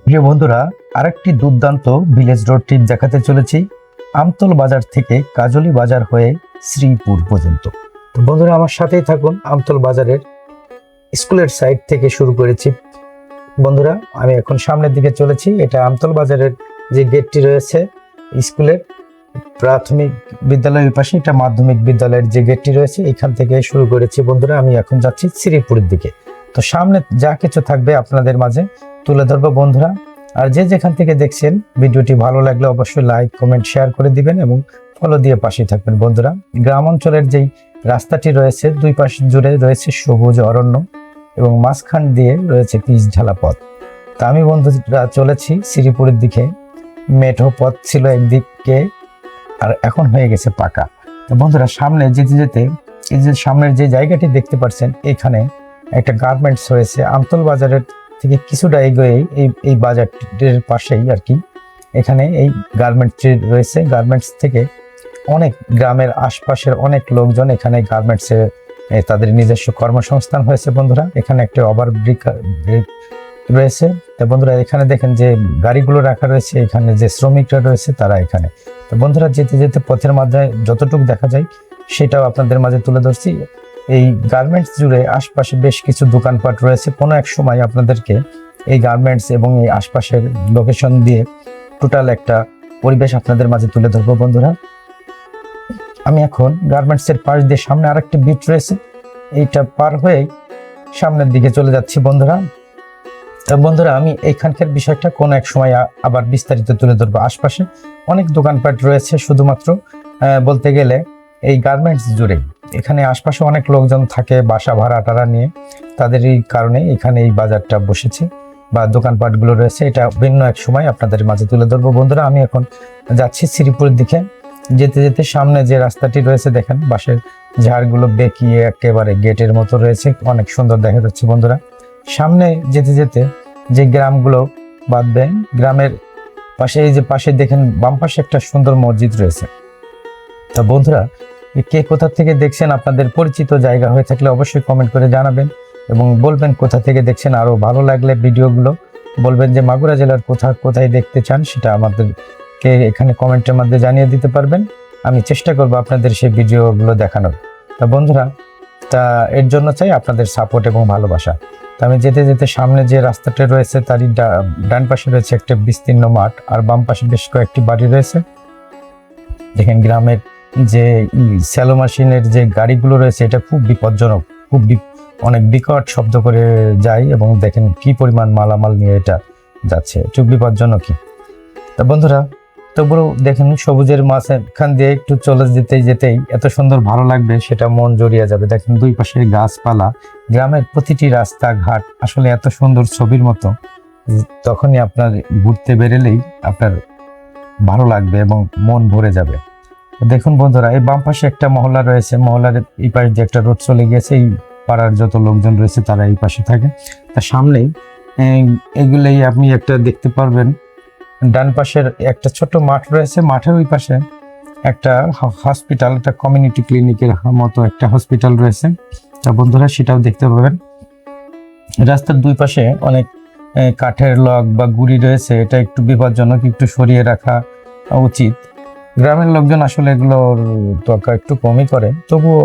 প্রিয় বন্ধুরা, আরেকটি দুর্দান্ত ভিলেজ রোড ট্রিপ দেখাতে চলেছি আমতল বাজার থেকে কাজলি বাজার হয়ে শ্রীপুর পর্যন্ত। তো বন্ধুরা, আমার সাথেই থাকুন। আমতল বাজারের স্কুলের সাইড থেকে শুরু করেছি। বন্ধুরা, আমি এখন সামনের দিকে চলেছি। এটা আমতল বাজারের যে গেটটি রয়েছে স্কুলের প্রাথমিক বিদ্যালয়ের পাশে, এটা মাধ্যমিক বিদ্যালয়ের যে গেটটি রয়েছে, এখান থেকে শুরু করেছি। বন্ধুরা, আমি এখন যাচ্ছি শ্রীপুরের দিকে। তো সামনে যা কিছু থাকবে আপনাদের মাঝে তুলে ধরবো বন্ধুরা। আর যে যেখান থেকে দেখছেন ভিডিওটি ভালো লাগলে অবশ্যই লাইক, কমেন্ট, শেয়ার করে দিবেন এবং ফলো দিয়ে পাশে থাকবেন। বন্ধুরা, গ্রাম অঞ্চলের যেই রাস্তাটি রয়েছে, দুই পাশ জুড়ে রয়েছে সবুজ অরণ্য এবং মাঝখান দিয়ে রয়েছে পিচ ঢালা পথ। তা আমি বন্ধুরা চলেছি শ্রীপুরের দিকে। মেঠো পথ ছিল একদিকে, আর এখন হয়ে গেছে পাকা। তো বন্ধুরা, সামনে যেতে যেতে এই যে সামনের যে জায়গাটি দেখতে পাচ্ছেন, এখানে একটা গার্মেন্টস রয়েছে। আমতল বাজারের থেকে কিছুটা এগিয়ে এই বাজারটির পাশেই আর কি, এখানে এই গার্মেন্টসটি রয়েছে। গার্মেন্টস থেকে অনেক গ্রামের আশপাশের অনেক লোকজন এখানে গার্মেন্টসে তাদের নিজস্ব কর্মসংস্থান হয়েছে। বন্ধুরা, এখানে একটা ওভারব্রিজ রয়েছে। তো বন্ধুরা, এখানে দেখেন যে গাড়িগুলো রাখা রয়েছে, এখানে যে শ্রমিকরা রয়েছে তারা এখানে। তো বন্ধুরা, যেতে যেতে পথের মাঝে যতটুকু দেখা যায় সেটাও আপনাদের মাঝে তুলে ধরছি। এই গার্মেন্টস জুড়ে আশপাশে বেশ কিছু দোকানপাট রয়েছে। কোনো এক সময় আপনাদেরকে এই গার্মেন্টস এবং এই আশপাশের লোকেশন দিয়ে টোটাল একটা পরিবেশ আপনাদের মাঝে তুলে ধরবো। বন্ধুরা, আমি এখন গার্মেন্টসের পাশ দিয়ে সামনে আরেকটি বিট রয়েছে, এইটা পার হয়ে সামনের দিকে চলে যাচ্ছি। বন্ধুরা, আমি এইখানকার বিষয়টা কোনো এক সময় আবার বিস্তারিত তুলে ধরবো। আশপাশে অনেক দোকানপাট রয়েছে, শুধুমাত্র বলতে গেলে এই গার্মেন্টস জুড়ে। এখানে আশপাশে অনেক লোকজন থাকে বাসা ভাড়াটারা নিয়ে, তাদের এই কারণে এখানে এই বাজারটা বসেছে বা দোকানপাটগুলো রয়েছে। এটা ভিন্ন এক সময় আপনাদের মাঝে তুলে ধরবো। বন্ধুরা, আমি এখন যাচ্ছি শ্রীপুরের দিকে। যেতে যেতে সামনে যে রাস্তাটি রয়েছে দেখেন, বাঁশের ঝাড়গুলো বেঁকিয়ে একেবারে গেটের মতো রয়েছে, অনেক সুন্দর দেখা যাচ্ছে। বন্ধুরা, সামনে যেতে যেতে যে গ্রামগুলো বাঁধবে, গ্রামের পাশে এই যে পাশে দেখেন বাম পাশে একটা সুন্দর মসজিদ রয়েছে। তা বন্ধুরা, কে কোথা থেকে দেখছেন, আপনাদের পরিচিত জায়গা হয়ে থাকলে অবশ্যই কমেন্ট করে জানাবেন এবং বলবেন কোথা থেকে দেখছেন। আরো ভালো লাগলে ভিডিওগুলো বলবেন যে মাগুরা জেলার কোথায় দেখতে চান, সেটা আমাদেরকে এখানে কমেন্টের মধ্যে জানিয়ে দিতে পারবেন। আমি চেষ্টা করব আপনাদের সেই ভিডিওগুলো দেখানোর। তা বন্ধুরা, তা এর জন্য চাই আপনাদের সাপোর্ট এবং ভালোবাসা। তা আমি যেতে যেতে সামনে যে রাস্তাটা রয়েছে তারই ডান পাশে রয়েছে একটা বিস্তীর্ণ মাঠ, আর বাম পাশে বেশ কয়েকটি বাড়ি রয়েছে। দেখেন গ্রামের যে স্যালো মেশিনের যে গাড়িগুলো রয়েছে, এটা খুব বিপজ্জনক, অনেক বিকট শব্দ করে যায় এবং দেখেন কি পরিমাণ মালামাল নিয়ে এটা যাচ্ছে, একটু বিপজ্জনকই। তা বন্ধুরা, তবুও দেখেন সবুজের মাঝখান দিয়ে একটু চলে যেতেই এত সুন্দর ভালো লাগবে, সেটা মন জড়িয়ে যাবে। দেখেন দুই পাশে গাছপালা, গ্রামের প্রতিটি রাস্তাঘাট আসলে এত সুন্দর ছবির মতো। তখনই আপনার ঘুরতে বেরোলেই আপনার ভালো লাগবে এবং মন ভরে যাবে। দেখুন বন্ধুরা, এই বাম পাশে একটা মহল্লা রয়েছে, মহল্লার এই পাশে যে একটা রোড চলে গেছে, এই পাড়ার যত লোকজন রয়েছে তারা এই পাশে থাকে। তার সামনেই এগুলোই আপনি একটা দেখতে পারবেন। ডান পাশের একটা ছোট মাঠ রয়েছে, মাঠের ওই পাশে একটা হসপিটাল, একটা কমিউনিটি ক্লিনিকের মতো একটা হসপিটাল রয়েছে। তা বন্ধুরা, সেটাও দেখতে পাবেন। রাস্তার দুই পাশে অনেক কাঠের লক বা গুড়ি রয়েছে, এটা একটু বিপজ্জনক, একটু সরিয়ে রাখা উচিত। গ্রামের লোকজন আসলে এগুলোর তোয়াক্কা একটু কমই করে, তবুও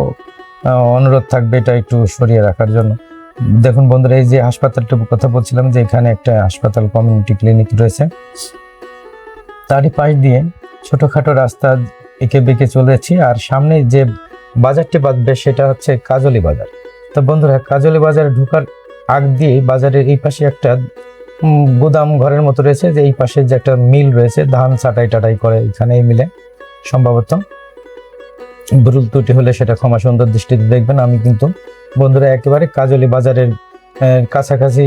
অনুরোধ থাকবে এটা একটু সরিয়ে রাখার জন্য। দেখুন বন্ধুরা, এই যে হাসপাতালটার কথা বলছিলাম, যে এখানে একটা হাসপাতাল কমিউনিটি ক্লিনিক রয়েছে, তারই পাশ দিয়ে ছোটখাটো রাস্তা এঁকে বেঁকে চলেছি। আর সামনে যে বাজারটি বাঁধবে সেটা হচ্ছে কাজলি বাজার। তো বন্ধুরা, কাজলি বাজারে ঢোকার আগ দিয়ে বাজারের এই পাশে একটা গুদাম ঘরের মতো রয়েছে, যে এই পাশে যে একটা মিল রয়েছে, ধান টাটাই করে, এখানে এই মিলে সম্ভবত ভুল ত্রুটি হলে সেটা ক্ষমা সুন্দর দৃষ্টিতে দেখবেন। আমি কিন্তু বন্ধুরা একেবারে কাজলি বাজারের কাছাকাছি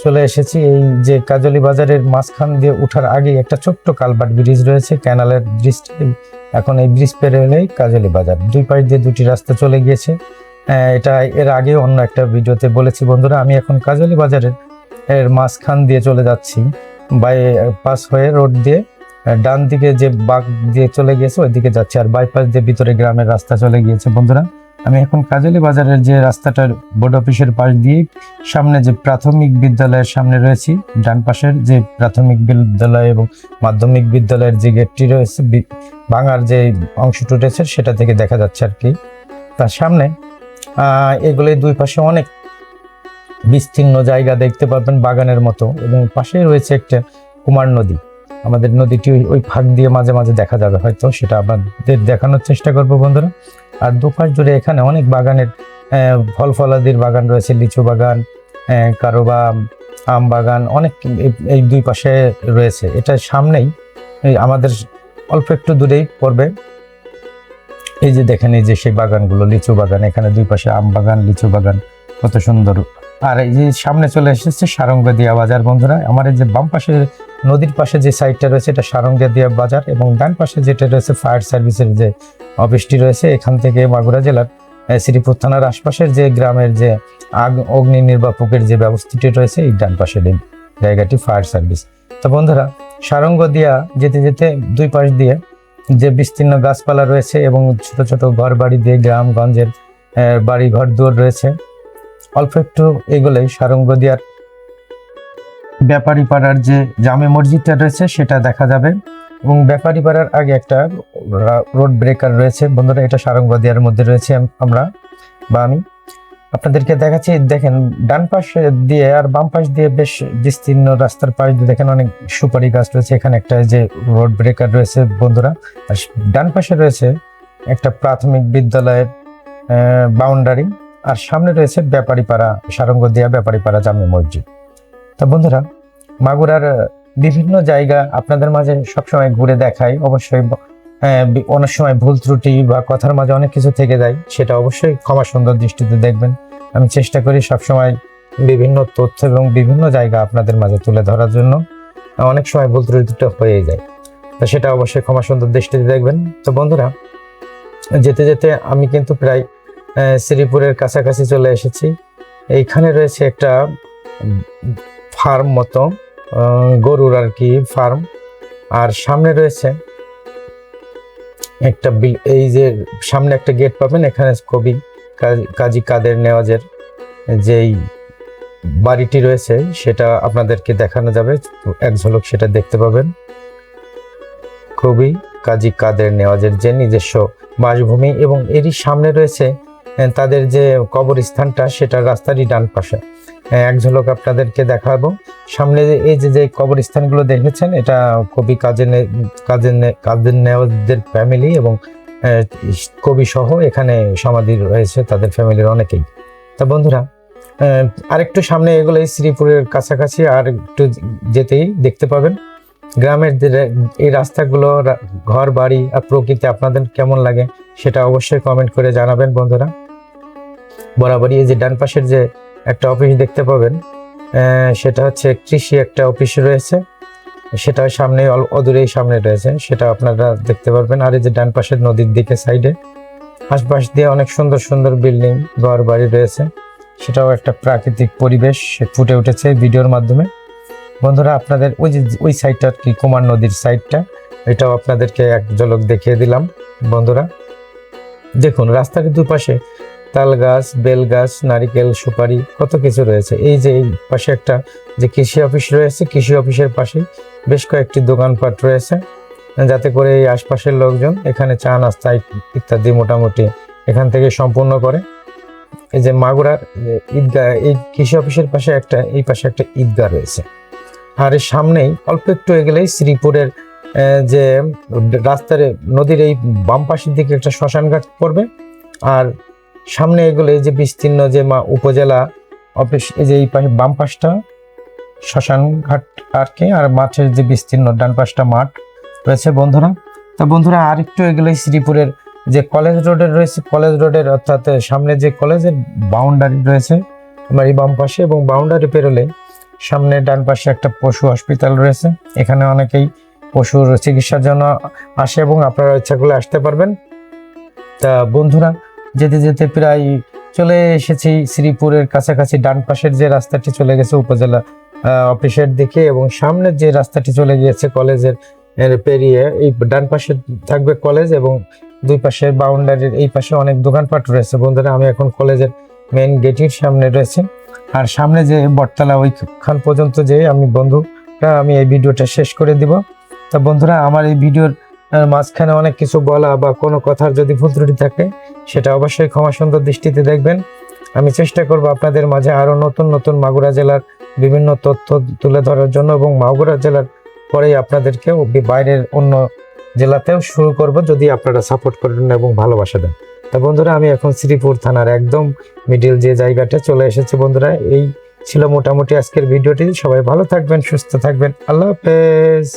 চলে এসেছি। এই যে কাজলি বাজারের মাঝখান দিয়ে ওঠার আগে একটা ছোট্ট কালভার্ট ব্রিজ রয়েছে, ক্যানালের ব্রিজটা। এখন এই ব্রিজ পেরে হলেই কাজলি বাজার। দুই পাশ দিয়ে দুটি রাস্তা চলে গিয়েছে, এটা এর আগে অন্য একটা ভিডিওতে বলেছি। বন্ধুরা, আমি এখন কাজলি বাজারের মাঝখান দিয়ে চলে যাচ্ছি, বাইপাস হয়ে রোড দিয়ে ডান দিকে যে বাগ দিয়ে চলে গিয়েছে ওই দিকে যাচ্ছে, আর বাইপাস দিয়ে ভিতরে গ্রামের রাস্তা চলে গিয়েছে। বন্ধুরা, আমি এখন কাজলী বাজারের যে রাস্তাটার বোর্ড অফিসের পাশ দিয়ে সামনে যে প্রাথমিক বিদ্যালয়ের সামনে রয়েছি, ডান পাশের যে প্রাথমিক বিদ্যালয় এবং মাধ্যমিক বিদ্যালয়ের যে গেটটি রয়েছে, ভাঙার যে অংশটি রয়েছে সেটা থেকে দেখা যাচ্ছে আর কি। তার সামনে এগুলোই দুই পাশে অনেক বিস্তীর্ণ জায়গা দেখতে পাবেন বাগানের মতো, এবং পাশে রয়েছে একটা কুমার নদী। আমাদের নদীটি ওই ফাঁক দিয়ে মাঝে মাঝে দেখা যাবে, হয়তো সেটা আপনাদের দেখানোর চেষ্টা করব বন্ধুরা। আর দুপাশ জুড়ে এখানে অনেক বাগানের ফল ফলাদির বাগান রয়েছে, লিচু বাগান, কারো বা আম বাগান, অনেক এই দুই পাশে রয়েছে। এটা সামনেই আমাদের অল্প একটু দূরেই পড়বে। এই যে দেখেন, এই যে সেই বাগানগুলো, লিচু বাগান, এখানে দুই পাশে আম বাগান, লিচু বাগান, কত সুন্দর। আর এই যে সামনে চলে এসেছে সারঙ্গদিয়া বাজার বন্ধুরা। আমার এই যে বাম পাশে নদীর পাশে যে সাইডটা রয়েছে এটা সারঙ্গদিয়া বাজার, এবং ডান পাশে যেটা রয়েছে ফায়ার সার্ভিসের যে অফিসটি রয়েছে, এখান থেকে মাগুরা জেলার শ্রীপুর থানার আশপাশের যে গ্রামের যে অগ্নি নির্বাপকের যে ব্যবস্থাটি রয়েছে, এই ডান পাশের এই জায়গাটি ফায়ার সার্ভিস। তো বন্ধুরা, সারঙ্গদিয়া যেতে যেতে দুই পাশ দিয়ে যে বিস্তীর্ণ গাছপালা রয়েছে এবং ছোট ছোট ঘর বাড়ি দিয়ে গ্রামগঞ্জের বাড়ি ঘর দুয়ার রয়েছে। অল্প একটু এগোলেই সারঙ্গদিয়ার ব্যাপারী পাড়ার যে জামে মসজিদটা রয়েছে সেটা দেখা যাবে, এবং ব্যাপারী পাড়ার আগে একটা রোড ব্রেকার রয়েছে বন্ধুরা। এটা সারঙ্গদিয়ার মধ্যে রয়েছে। আমি আপনাদেরকে দেখাচ্ছি। দেখেন, ডান পাশ দিয়ে আর বাম পাশ দিয়ে বেশ বিস্তীর্ণ রাস্তার পাশ দিয়ে দেখেন অনেক সুপারি গাছ রয়েছে। এখানে একটা যে রোড ব্রেকার রয়েছে বন্ধুরা, আর ডান পাশে রয়েছে একটা প্রাথমিক বিদ্যালয়ের বাউন্ডারি, আর সামনে রয়েছে ব্যাপারীপাড়া, সারঙ্গদিয়া ব্যাপারীপাড়া জামে মসজিদ। তা বন্ধুরা, মাগুরার বিভিন্ন জায়গা আপনাদের মাঝে সবসময় ঘুরে দেখাই। অবশ্যই অনেক সময় ভুল ত্রুটি বা কথার মাঝে অনেক কিছু থেকে যায়, সেটা অবশ্যই ক্ষমা সুন্দর দৃষ্টিতে দেখবেন। আমি চেষ্টা করি সবসময় বিভিন্ন তথ্য এবং বিভিন্ন জায়গা আপনাদের মাঝে তুলে ধরার জন্য। অনেক সময় ভুল ত্রুটিটা হয়ে যায়, তো সেটা অবশ্যই ক্ষমা সুন্দর দৃষ্টিতে দেখবেন। তো বন্ধুরা, যেতে যেতে আমি কিন্তু প্রায় শ্রীপুরের কাছাকাছি চলে এসেছি। এইখানে রয়েছে একটা ফার্ম মতো, গরুর আর কি ফার্ম, আর সামনে রয়েছে একটা এই যে সামনে একটা গেট পাবেন, এখানে কবি কাজী কাদের নেওয়াজের যেই বাড়িটি রয়েছে সেটা আপনাদেরকে দেখানো যাবে, এক ঝলক সেটা দেখতে পাবেন। কবি কাজী কাদের নেওয়াজের যে নিজস্ব বাসভূমি, এবং এরই সামনে রয়েছে তাদের যে কবরস্থানটা, সেটা রাস্তারই ডান পাশে। এক ঝলক আপনাদেরকে দেখাবো। সামনে এই যে কবরস্থানগুলো দেখেছেন, এটা কবি কাদের নেওয়াজদের ফ্যামিলি এবং কবি সহ এখানে সমাধি রয়েছে তাদের ফ্যামিলির অনেকেই। তা বন্ধুরা, আরেকটু সামনে এগুলো শ্রীপুরের কাছাকাছি, আর একটু যেতেই দেখতে পাবেন গ্রামের এই রাস্তাগুলো, ঘর বাড়ি আর প্রকৃতি আপনাদের কেমন লাগে সেটা অবশ্যই কমেন্ট করে জানাবেন বন্ধুরা। বরাবরই এই যে ডান পাশের যে একটা অফিস দেখতে পাবেন, সেটা হচ্ছে কৃষি একটা অফিস রয়েছে, সেটা সামনে অদূরেই সামনে রয়েছে, সেটা আপনারা দেখতে পারবেন। আর এই যে ডান পাশের নদীর দিকে সাইডে আশপাশ দিয়ে অনেক সুন্দর সুন্দর বিল্ডিং ঘর বাড়ি রয়েছে, সেটাও একটা প্রাকৃতিক পরিবেশ ফুটে উঠেছে ভিডিওর মাধ্যমে বন্ধুরা। আপনাদের ওই সাইডটা কি কুমার নদীর সাইডটা, এটাও আপনাদেরকে এক ঝলক দেখিয়ে দিলাম বন্ধুরা। দেখুন, রাস্তার দুপাশে তাল গাছ, বেল গাছ, নারিকেল, সুপারি, কত কিছু রয়েছে। এই যে এই পাশে একটা যে কৃষি অফিস রয়েছে, কৃষি অফিসের পাশে বেশ কয়েকটি দোকানপাট রয়েছে, যাতে করে এই আশপাশের লোকজন এখানে চা নাস্তা ইত্যাদি মোটামুটি এখান থেকে সম্পূর্ণ করে। এই যে মাগুরার ঈদগাহ, এই কৃষি অফিসের পাশে এই পাশে একটা ঈদগাহ রয়েছে, আর এর সামনেই অল্প একটু এগেলেই শ্রীপুরের যে রাস্তার নদীর এই বাম পাশের দিকে একটা শ্মশান ঘাট পড়বে, আর সামনে এগুলো এই যে বিস্তীর্ণ যে উপজেলা অফিস, এই যে এই পাশে বাম পাশটা শ্মশান ঘাট আর কি, আর মাঠের যে বিস্তীর্ণ ডান পাশটা মাঠ রয়েছে বন্ধুরা। তা বন্ধুরা, আর একটু এগুলোই শ্রীপুরের যে কলেজ রোডের রয়েছে, কলেজ রোডের অর্থাৎ সামনে যে কলেজের বাউন্ডারি রয়েছে আমার এই বাম পাশে, এবং বাউন্ডারি পেরোলে সামনে ডান পাশে একটা পশু হসপিটাল রয়েছে। এখানে অনেকেই পশুর চিকিৎসার জন্য আসে এবং আপনারা ইচ্ছা করলে আসতে পারবেন। তা বন্ধুরা, যেতে যেতে প্রায় চলে এসেছি শ্রীপুরের কাছাকাছি। ডান পাশের যে রাস্তাটি চলে গেছে উপজেলা অফিসের দিকে, এবং সামনের যে রাস্তাটি চলে গিয়েছে কলেজের পেরিয়ে, এই ডান পাশে থাকবে কলেজ এবং দুই পাশের বাউন্ডারির এই পাশে অনেক দোকানপাট রয়েছে বন্ধুরা। আমি এখন কলেজের মেইন গেটের সামনে রয়েছে, আর সামনে যে বটতলা ওইখান পর্যন্ত যে আমি এই ভিডিওটা শেষ করে দিব। তা বন্ধুরা, আমার এই ভিডিওর মাঝখানে অনেক কিছু বলা বা কোনো কথার যদি ভুল ত্রুটি থাকে সেটা অবশ্যই ক্ষমা সুন্দর দৃষ্টিতে দেখবেন। আমি চেষ্টা করব আপনাদের মাঝে আরো নতুন নতুন মাগুরা জেলার বিভিন্ন তথ্য তুলে ধরার জন্য, এবং মাগুরা জেলার পরেই আপনাদেরকে বাইরের অন্য জেলাতেও শুরু করব যদি আপনারা সাপোর্ট করেন এবং ভালোবাসা দেন। তা বন্ধুরা, আমি এখন শ্রীপুর থানার একদম মিডিল যে জায়গাটা চলে এসেছি বন্ধুরা। এই ছিল মোটামুটি আজকের ভিডিওটি। সবাই ভালো থাকবেন, সুস্থ থাকবেন। আল্লাহ হাফেজ।